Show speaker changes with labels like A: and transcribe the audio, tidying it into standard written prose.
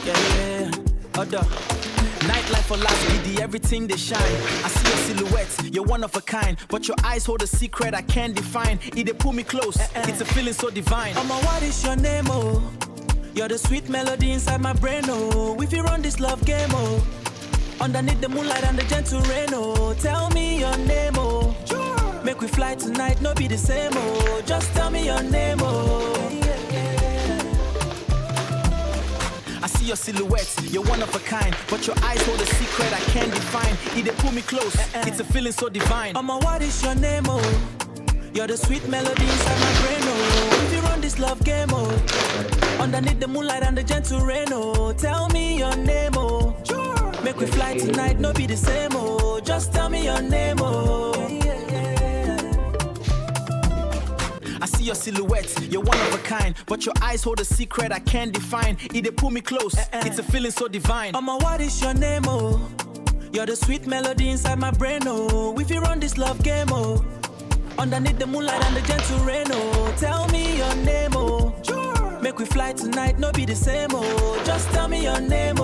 A: Yeah. Other. Nightlife for last, BD, everything they shine. I see your silhouette, you're one of a kind. But your eyes hold a secret I can't define. It they pull me close, it's a feeling so divine.
B: Mama, what is your name, oh? You're the sweet melody inside my brain, oh. If you run this love game, oh. Underneath the moonlight and the gentle rain, oh. Tell me your name, oh. Make we fly tonight, no be the same, oh. Just tell me your name, oh.
A: I see your silhouette, you're one of a kind. But your eyes hold a secret I can't define. It they pull me close, it's a feeling so divine.
B: Mama, what is your name, oh? You're the sweet melody inside my brain, oh. If you run this love game, oh. Underneath the moonlight and the gentle rain, oh. Tell me your name, oh. Make we fly tonight, no be the same, oh. Just tell me your name, oh.
A: I see your silhouette, you're one of a kind. But your eyes hold a secret I can't define. It they pull me close, it's a feeling so divine.
B: Mama, what is your name, oh? You're the sweet melody inside my brain, oh. If you run this love game, oh. Underneath the moonlight and the gentle rain, oh. Tell me your name, oh. Make we fly tonight, no be the same, oh. Just tell me your name,